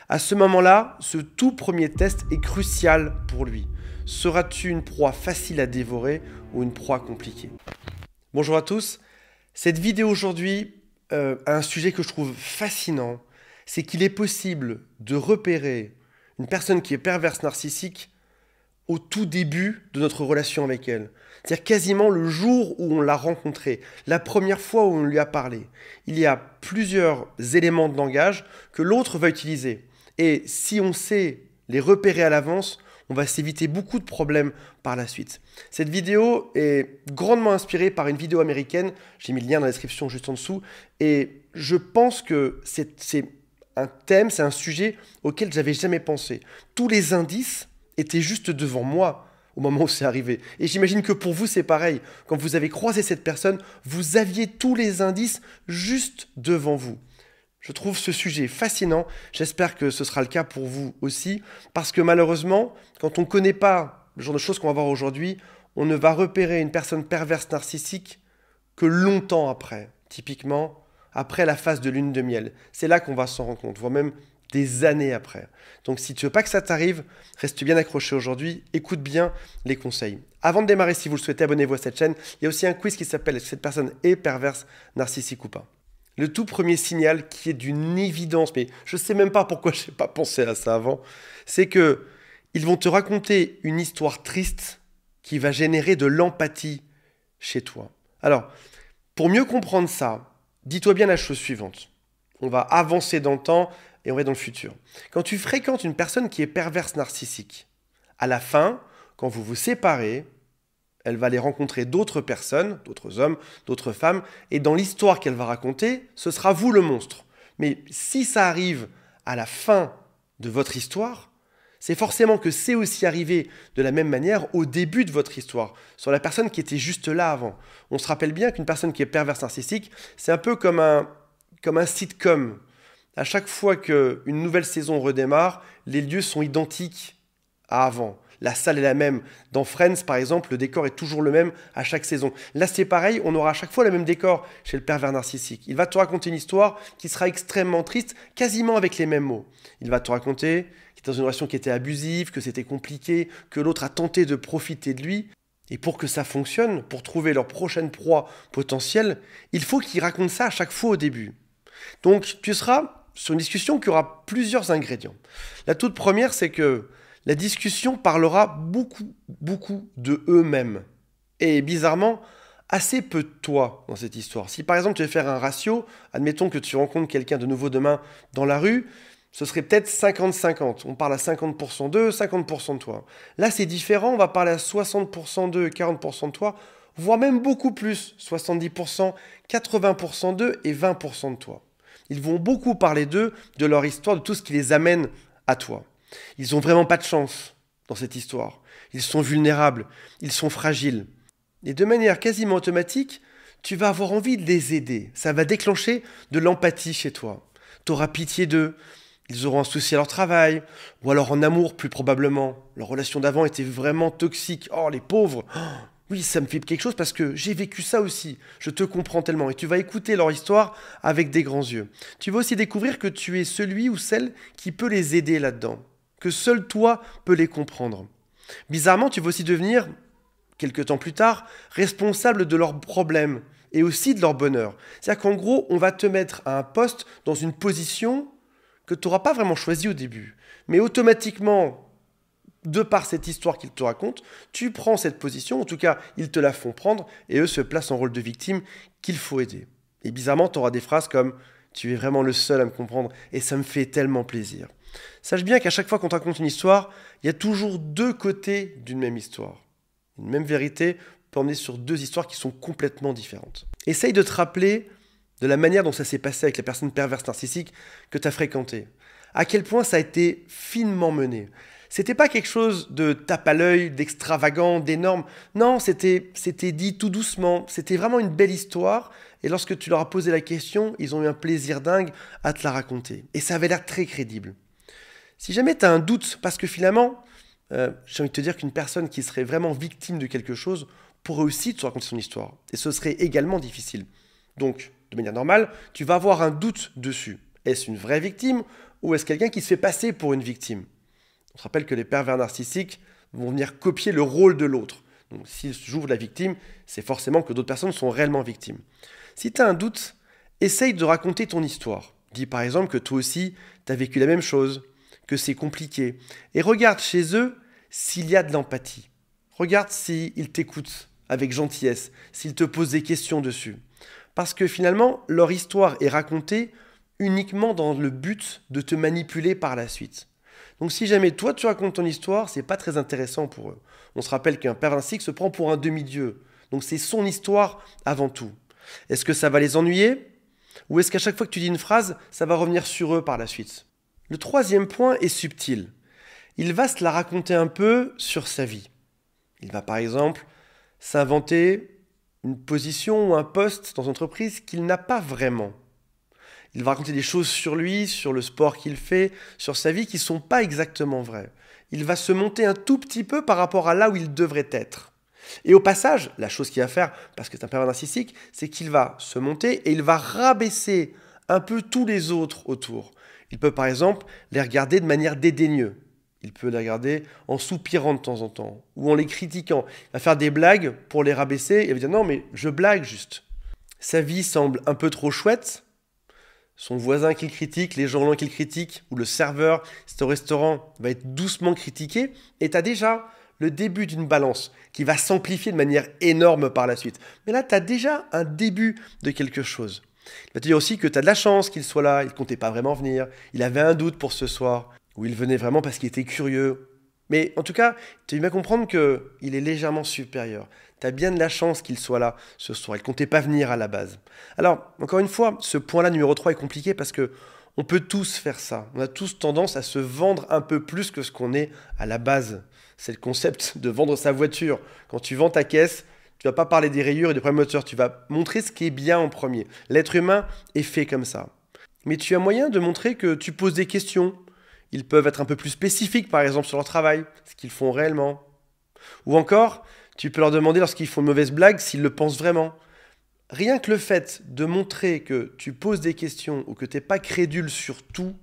À ce moment-là, ce tout premier test est crucial pour lui. Seras-tu une proie facile à dévorer ou une proie compliquée? Bonjour à tous. Cette vidéo aujourd'hui a un sujet que je trouve fascinant. C'est qu'il est possible de repérer une personne qui est perverse narcissique au tout début de notre relation avec elle. C'est-à-dire quasiment le jour où on l'a rencontrée, la première fois où on lui a parlé. Il y a plusieurs éléments de langage que l'autre va utiliser. Et si on sait les repérer à l'avance, on va s'éviter beaucoup de problèmes par la suite. Cette vidéo est grandement inspirée par une vidéo américaine. J'ai mis le lien dans la description juste en dessous. Et je pense que c'est un thème, c'est un sujet auquel j'avais jamais pensé. Tous les indices étaient juste devant moi au moment où c'est arrivé. Et j'imagine que pour vous, c'est pareil. Quand vous avez croisé cette personne, vous aviez tous les indices juste devant vous. Je trouve ce sujet fascinant. J'espère que ce sera le cas pour vous aussi. Parce que malheureusement, quand on ne connaît pas le genre de choses qu'on va voir aujourd'hui, on ne va repérer une personne perverse narcissique que longtemps après. Typiquement, après la phase de lune de miel. C'est là qu'on va s'en rendre compte, voire même des années après. Donc si tu veux pas que ça t'arrive, reste bien accroché aujourd'hui, écoute bien les conseils. Avant de démarrer, si vous le souhaitez, abonnez-vous à cette chaîne. Il y a aussi un quiz qui s'appelle « Est-ce que cette personne est perverse, narcissique ou pas ?» Le tout premier signal qui est d'une évidence, mais je ne sais même pas pourquoi je n'ai pas pensé à ça avant, c'est que ils vont te raconter une histoire triste qui va générer de l'empathie chez toi. Alors, pour mieux comprendre ça, dis-toi bien la chose suivante. On va avancer dans le temps et on va dans le futur. Quand tu fréquentes une personne qui est perverse narcissique, à la fin, quand vous vous séparez, elle va aller rencontrer d'autres personnes, d'autres hommes, d'autres femmes, et dans l'histoire qu'elle va raconter, ce sera vous le monstre. Mais si ça arrive à la fin de votre histoire, c'est forcément que c'est aussi arrivé de la même manière au début de votre histoire, sur la personne qui était juste là avant. On se rappelle bien qu'une personne qui est perverse narcissique, c'est un peu comme un sitcom. À chaque fois qu'une nouvelle saison redémarre, les lieux sont identiques à avant. La salle est la même. Dans Friends, par exemple, le décor est toujours le même à chaque saison. Là, c'est pareil, on aura à chaque fois le même décor chez le pervers narcissique. Il va te raconter une histoire qui sera extrêmement triste, quasiment avec les mêmes mots. Il va te raconter qu'il était dans une relation qui était abusive, que c'était compliqué, que l'autre a tenté de profiter de lui. Et pour que ça fonctionne, pour trouver leur prochaine proie potentielle, il faut qu'il raconte ça à chaque fois au début. Donc, tu seras sur une discussion qui aura plusieurs ingrédients. La toute première, c'est que la discussion parlera beaucoup de eux-mêmes. Et bizarrement, assez peu de toi dans cette histoire. Si par exemple tu veux faire un ratio, admettons que tu rencontres quelqu'un de nouveau demain dans la rue, ce serait peut-être 50-50. On parle à 50% d'eux, 50% de toi. Là c'est différent, on va parler à 60% d'eux et 40% de toi, voire même beaucoup plus, 70%, 80% d'eux et 20% de toi. Ils vont beaucoup parler d'eux, de leur histoire, de tout ce qui les amène à toi. Ils n'ont vraiment pas de chance dans cette histoire. Ils sont vulnérables, ils sont fragiles. Et de manière quasiment automatique, tu vas avoir envie de les aider. Ça va déclencher de l'empathie chez toi. Tu auras pitié d'eux, ils auront un souci à leur travail, ou alors en amour plus probablement. Leur relation d'avant était vraiment toxique. Oh, les pauvres! Oh, oui, ça me fait quelque chose parce que j'ai vécu ça aussi. Je te comprends tellement. Et tu vas écouter leur histoire avec des grands yeux. Tu vas aussi découvrir que tu es celui ou celle qui peut les aider là-dedans. Que seul toi peux les comprendre. Bizarrement, tu vas aussi devenir, quelques temps plus tard, responsable de leurs problèmes et aussi de leur bonheur. C'est-à-dire qu'en gros, on va te mettre à un poste dans une position que tu n'auras pas vraiment choisie au début. Mais automatiquement, de par cette histoire qu'ils te racontent, tu prends cette position, en tout cas, ils te la font prendre, et eux se placent en rôle de victime qu'il faut aider. Et bizarrement, tu auras des phrases comme « Tu es vraiment le seul à me comprendre, et ça me fait tellement plaisir ». Sache bien qu'à chaque fois qu'on te raconte une histoire, il y a toujours deux côtés d'une même histoire. Une même vérité peut emmener sur deux histoires qui sont complètement différentes. Essaye de te rappeler de la manière dont ça s'est passé avec la personne perverse narcissique que tu as fréquentée. À quel point ça a été finement mené. C'était pas quelque chose de tape à l'œil, d'extravagant, d'énorme. Non, c'était dit tout doucement. C'était vraiment une belle histoire. Et lorsque tu leur as posé la question, ils ont eu un plaisir dingue à te la raconter. Et ça avait l'air très crédible. Si jamais tu as un doute, parce que finalement, j'ai envie de te dire qu'une personne qui serait vraiment victime de quelque chose pourrait aussi te raconter son histoire. Et ce serait également difficile. Donc, de manière normale, tu vas avoir un doute dessus. Est-ce une vraie victime ou est-ce quelqu'un qui se fait passer pour une victime? On se rappelle que les pervers narcissiques vont venir copier le rôle de l'autre. Donc s'ils jouent la victime, c'est forcément que d'autres personnes sont réellement victimes. Si tu as un doute, essaye de raconter ton histoire. Dis par exemple que toi aussi, tu as vécu la même chose, que c'est compliqué. Et regarde chez eux s'il y a de l'empathie. Regarde s'ils t'écoutent avec gentillesse, s'ils te posent des questions dessus. Parce que finalement, leur histoire est racontée uniquement dans le but de te manipuler par la suite. Donc si jamais toi tu racontes ton histoire, c'est pas très intéressant pour eux. On se rappelle qu'un pervers narcissique se prend pour un demi-dieu. Donc c'est son histoire avant tout. Est-ce que ça va les ennuyer? Ou est-ce qu'à chaque fois que tu dis une phrase, ça va revenir sur eux par la suite? Le troisième point est subtil. Il va se la raconter un peu sur sa vie. Il va par exemple s'inventer une position ou un poste dans une entreprise qu'il n'a pas vraiment. Il va raconter des choses sur lui, sur le sport qu'il fait, sur sa vie qui ne sont pas exactement vraies. Il va se monter un tout petit peu par rapport à là où il devrait être. Et au passage, la chose qu'il va faire, parce que c'est un pervers narcissique, c'est qu'il va se monter et il va rabaisser un peu tous les autres autour. Il peut par exemple les regarder de manière dédaigneuse. Il peut les regarder en soupirant de temps en temps ou en les critiquant. Il va faire des blagues pour les rabaisser et il va dire non mais je blague juste. Sa vie semble un peu trop chouette. Son voisin qu'il critique, les gens qu'il critique, ou le serveur, c'est au restaurant, va être doucement critiqué. Et tu as déjà le début d'une balance qui va s'amplifier de manière énorme par la suite. Mais là, tu as déjà un début de quelque chose. Il va te dire aussi que tu as de la chance qu'il soit là, il ne comptait pas vraiment venir, il avait un doute pour ce soir, ou il venait vraiment parce qu'il était curieux. Mais en tout cas, tu vas comprendre qu'il est légèrement supérieur. Tu as bien de la chance qu'il soit là ce soir. Il ne comptait pas venir à la base. Alors, encore une fois, ce point-là, numéro 3, est compliqué parce que on peut tous faire ça. On a tous tendance à se vendre un peu plus que ce qu'on est à la base. C'est le concept de vendre sa voiture. Quand tu vends ta caisse, tu ne vas pas parler des rayures et des problèmes moteurs. Tu vas montrer ce qui est bien en premier. L'être humain est fait comme ça. Mais tu as moyen de montrer que tu poses des questions. Ils peuvent être un peu plus spécifiques, par exemple, sur leur travail, ce qu'ils font réellement. Ou encore, tu peux leur demander lorsqu'ils font une mauvaise blague s'ils le pensent vraiment. Rien que le fait de montrer que tu poses des questions ou que tu n'es pas crédule sur tout,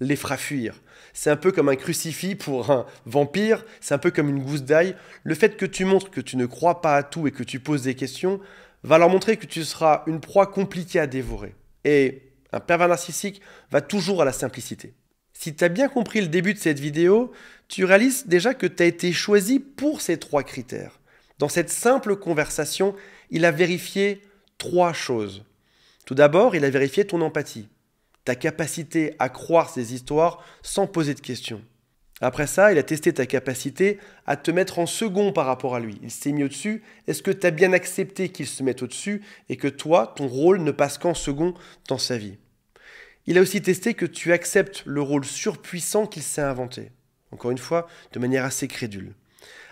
les fera fuir. C'est un peu comme un crucifix pour un vampire, c'est un peu comme une gousse d'ail. Le fait que tu montres que tu ne crois pas à tout et que tu poses des questions va leur montrer que tu seras une proie compliquée à dévorer. Et un pervers narcissique va toujours à la simplicité. Si tu as bien compris le début de cette vidéo, tu réalises déjà que tu as été choisi pour ces 3 critères. Dans cette simple conversation, il a vérifié 3 choses. Tout d'abord, il a vérifié ton empathie, ta capacité à croire ces histoires sans poser de questions. Après ça, il a testé ta capacité à te mettre en second par rapport à lui. Il s'est mis au-dessus. Est-ce que tu as bien accepté qu'il se mette au-dessus et que toi, ton rôle ne passe qu'en second dans sa vie? Il a aussi testé que tu acceptes le rôle surpuissant qu'il s'est inventé. Encore une fois, de manière assez crédule.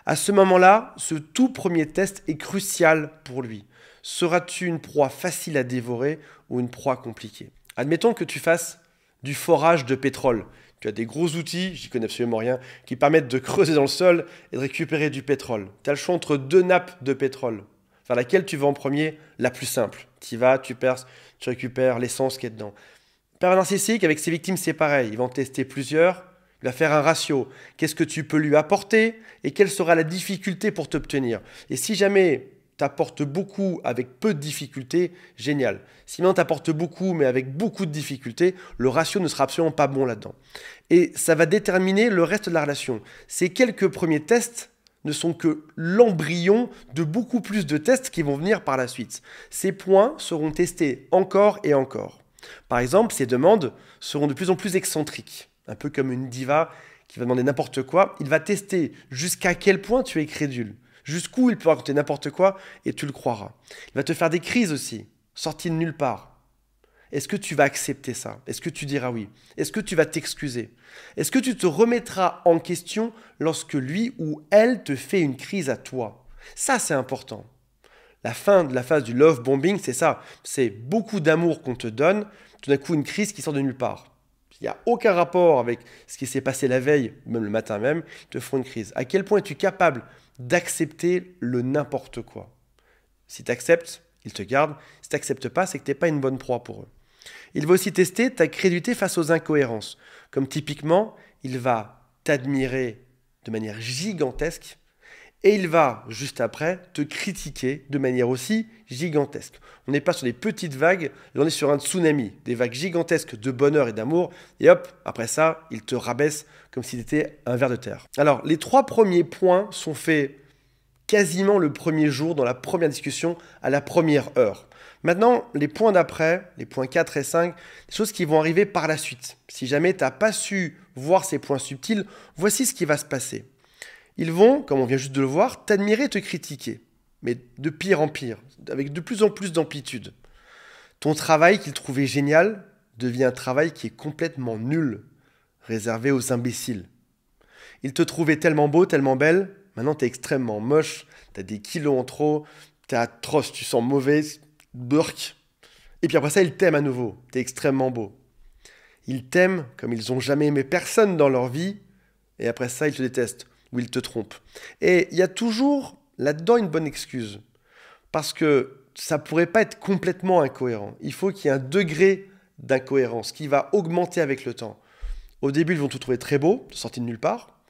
À ce moment-là, ce tout premier test est crucial pour lui. Seras-tu une proie facile à dévorer ou une proie compliquée? Admettons que tu fasses du forage de pétrole. Tu as des gros outils, j'y connais absolument rien, qui permettent de creuser dans le sol et de récupérer du pétrole. Tu as le choix entre 2 nappes de pétrole. Vers laquelle tu vas en premier? La plus simple. Tu y vas, tu perces, tu récupères l'essence qui est dedans. Pervers narcissique, avec ses victimes, c'est pareil. Il va en tester plusieurs. Il va faire un ratio. Qu'est-ce que tu peux lui apporter et quelle sera la difficulté pour t'obtenir? Et si jamais tu apportes beaucoup avec peu de difficultés, génial. Si maintenant tu apportes beaucoup mais avec beaucoup de difficultés, le ratio ne sera absolument pas bon là-dedans. Et ça va déterminer le reste de la relation. Ces quelques premiers tests ne sont que l'embryon de beaucoup plus de tests qui vont venir par la suite. Ces points seront testés encore et encore. Par exemple, ces demandes seront de plus en plus excentriques. Un peu comme une diva qui va demander n'importe quoi. Il va tester jusqu'à quel point tu es crédule. Jusqu'où il peut raconter n'importe quoi et tu le croiras. Il va te faire des crises aussi, sorties de nulle part. Est-ce que tu vas accepter ça? Est-ce que tu diras oui? Est-ce que tu vas t'excuser? Est-ce que tu te remettras en question lorsque lui ou elle te fait une crise à toi? Ça, c'est important. La fin de la phase du love bombing, c'est ça. C'est beaucoup d'amour qu'on te donne, tout d'un coup une crise qui sort de nulle part. Il n'y a aucun rapport avec ce qui s'est passé la veille, même le matin même, ils te font une crise. À quel point es-tu capable d'accepter le n'importe quoi? Si tu acceptes, ils te gardent. Si tu n'acceptes pas, c'est que tu n'es pas une bonne proie pour eux. Il va aussi tester ta crédulité face aux incohérences. Comme typiquement, il va t'admirer de manière gigantesque et il va, juste après, te critiquer de manière aussi gigantesque. On n'est pas sur des petites vagues, là on est sur un tsunami, des vagues gigantesques de bonheur et d'amour, et hop, après ça, il te rabaisse comme si c'était un ver de terre. Alors, les 3 premiers points sont faits quasiment le premier jour, dans la première discussion, à la première heure. Maintenant, les points d'après, les points 4 et 5, des choses qui vont arriver par la suite. Si jamais tu n'as pas su voir ces points subtils, voici ce qui va se passer. Ils vont, comme on vient juste de le voir, t'admirer et te critiquer, mais de pire en pire, avec de plus en plus d'amplitude. Ton travail qu'ils trouvaient génial devient un travail qui est complètement nul, réservé aux imbéciles. Ils te trouvaient tellement beau, tellement belle, maintenant t'es extrêmement moche, t'as des kilos en trop, t'es atroce, tu sens mauvais, burk. Et puis après ça, ils t'aiment à nouveau, t'es extrêmement beau. Ils t'aiment comme ils n'ont jamais aimé personne dans leur vie, et après ça, ils te détestent. Ou ils te trompent. Et il y a toujours là-dedans une bonne excuse. Parce que ça ne pourrait pas être complètement incohérent. Il faut qu'il y ait un degré d'incohérence qui va augmenter avec le temps. Au début, ils vont te trouver très beau, sorti de nulle part.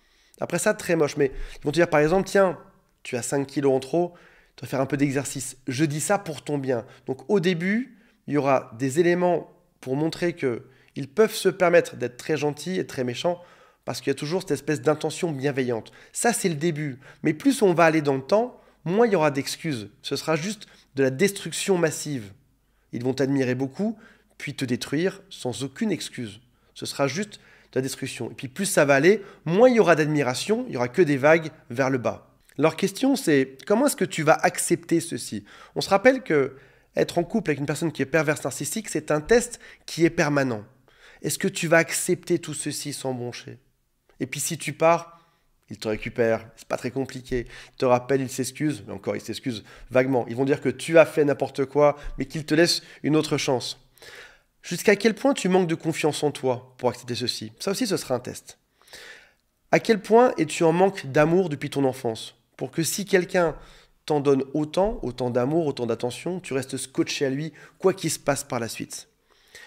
Après ça, très moche. Mais ils vont te dire par exemple, tiens, tu as 5 kilos en trop, tu vas faire un peu d'exercice. Je dis ça pour ton bien. Donc au début, il y aura des éléments pour montrer qu'ils peuvent se permettre d'être très gentils et très méchants, parce qu'il y a toujours cette espèce d'intention bienveillante. Ça, c'est le début. Mais plus on va aller dans le temps, moins il y aura d'excuses. Ce sera juste de la destruction massive. Ils vont t'admirer beaucoup, puis te détruire sans aucune excuse. Ce sera juste de la destruction. Et puis plus ça va aller, moins il y aura d'admiration, il n'y aura que des vagues vers le bas. Leur question, c'est comment est-ce que tu vas accepter ceci? On se rappelle que être en couple avec une personne qui est perverse narcissique, c'est un test qui est permanent. Est-ce que tu vas accepter tout ceci sans broncher? Et puis si tu pars, il te récupère, c'est pas très compliqué. Il te rappelle, il s'excuse, mais encore il s'excuse vaguement. Ils vont dire que tu as fait n'importe quoi, mais qu'ils te laissent une autre chance. Jusqu'à quel point tu manques de confiance en toi pour accepter ceci? Ça aussi, ce sera un test. À quel point es-tu en manque d'amour depuis ton enfance? Pour que si quelqu'un t'en donne autant d'amour, autant d'attention, tu restes scotché à lui, quoi qu'il se passe par la suite.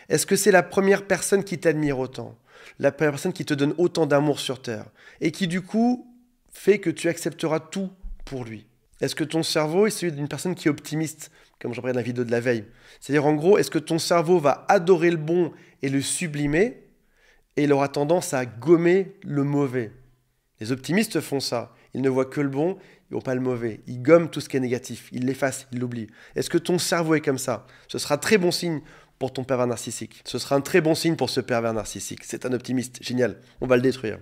Est-ce que c'est la première personne qui t'admire autant? La personne qui te donne autant d'amour sur Terre et qui du coup fait que tu accepteras tout pour lui? Est-ce que ton cerveau est celui d'une personne qui est optimiste, comme j'en parlais dans la vidéo de la veille? C'est-à-dire en gros, est-ce que ton cerveau va adorer le bon et le sublimer et il aura tendance à gommer le mauvais? Les optimistes font ça. Ils ne voient que le bon, ils ne voient pas le mauvais. Ils gomment tout ce qui est négatif, ils l'effacent, ils l'oublient. Est-ce que ton cerveau est comme ça? Ce sera très bon signe pour ton pervers narcissique. Ce sera un très bon signe pour ce pervers narcissique. C'est un optimiste, génial, on va le détruire.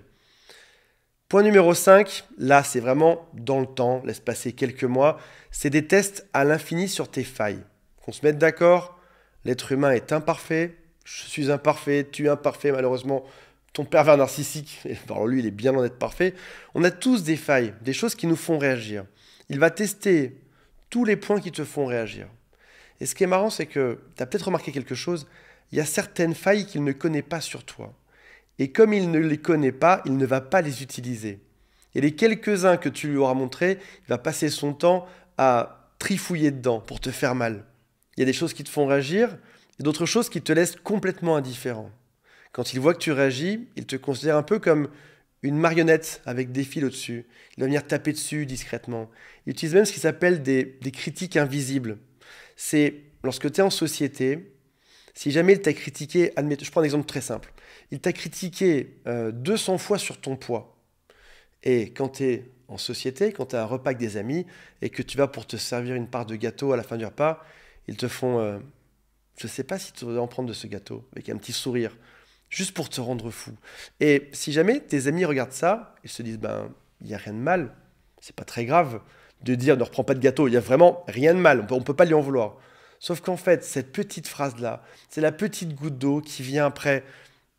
Point numéro 5, là c'est vraiment dans le temps, laisse passer quelques mois, c'est des tests à l'infini sur tes failles. Qu'on se mette d'accord, l'être humain est imparfait, je suis imparfait, tu es imparfait malheureusement, ton pervers narcissique, alors lui il est bien loin d'être parfait, on a tous des failles, des choses qui nous font réagir. Il va tester tous les points qui te font réagir. Et ce qui est marrant, c'est que tu as peut-être remarqué quelque chose, il y a certaines failles qu'il ne connaît pas sur toi. Et comme il ne les connaît pas, il ne va pas les utiliser. Et les quelques-uns que tu lui auras montrés, il va passer son temps à trifouiller dedans pour te faire mal. Il y a des choses qui te font réagir et d'autres choses qui te laissent complètement indifférent. Quand il voit que tu réagis, il te considère un peu comme une marionnette avec des fils au-dessus. Il va venir taper dessus discrètement. Il utilise même ce qui s'appelle des critiques invisibles. C'est lorsque tu es en société, si jamais il t'a critiqué, je prends un exemple très simple, il t'a critiqué 200 fois sur ton poids. Et quand tu es en société, quand tu as un repas avec des amis et que tu vas pour te servir une part de gâteau à la fin du repas, ils te font je ne sais pas si tu devrais en prendre de ce gâteau, avec un petit sourire, juste pour te rendre fou. Et si jamais tes amis regardent ça, ils se disent, il n'y a rien de mal, c'est pas très grave de dire ne reprends pas de gâteau, il n'y a vraiment rien de mal, on ne peut pas lui en vouloir. Sauf qu'en fait, cette petite phrase-là, c'est la petite goutte d'eau qui vient après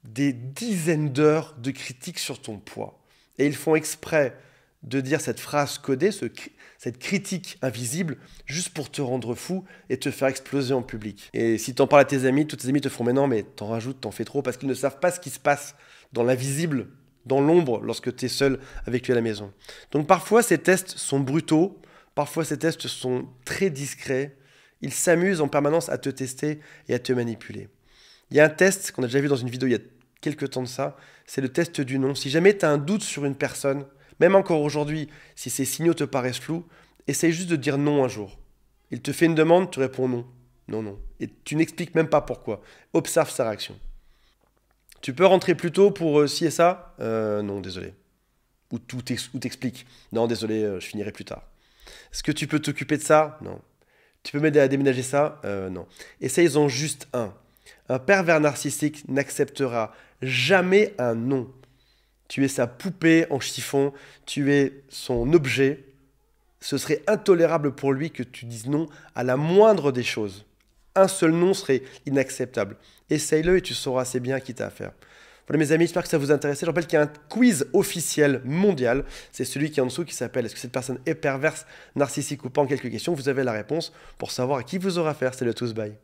des dizaines d'heures de critiques sur ton poids. Et ils font exprès de dire cette phrase codée, cette critique invisible, juste pour te rendre fou et te faire exploser en public. Et si tu en parles à tes amis, tous tes amis te feront « mais non, mais t'en rajoutes, t'en fais trop », parce qu'ils ne savent pas ce qui se passe dans l'invisible, dans l'ombre, lorsque tu es seul avec lui à la maison. Donc parfois, ces tests sont brutaux, parfois ces tests sont très discrets, ils s'amusent en permanence à te tester et à te manipuler. Il y a un test qu'on a déjà vu dans une vidéo il y a quelques temps de ça, c'est le test du non. Si jamais tu as un doute sur une personne, même encore aujourd'hui, si ces signaux te paraissent flous, essaye juste de dire non un jour. Il te fait une demande, tu réponds non. Non, non. Et tu n'expliques même pas pourquoi. Observe sa réaction. Tu peux rentrer plus tôt pour ci et ça non, désolé. Ou t'expliques. Non, désolé, je finirai plus tard. Est-ce que tu peux t'occuper de ça? Non. Tu peux m'aider à déménager ça? Non. Essaye-en juste un. Un pervers narcissique n'acceptera jamais un non. Tu es sa poupée en chiffon, tu es son objet. Ce serait intolérable pour lui que tu dises non à la moindre des choses. Un seul non serait inacceptable. Essaye-le et tu sauras assez bien qui t'as à faire. Voilà mes amis, j'espère que ça vous intéresse. Je rappelle qu'il y a un quiz officiel mondial. C'est celui qui est en dessous qui s'appelle « Est-ce que cette personne est perverse, narcissique ou pas ?» En quelques questions, vous avez la réponse pour savoir à qui vous aurez affaire. C'est le tous bye.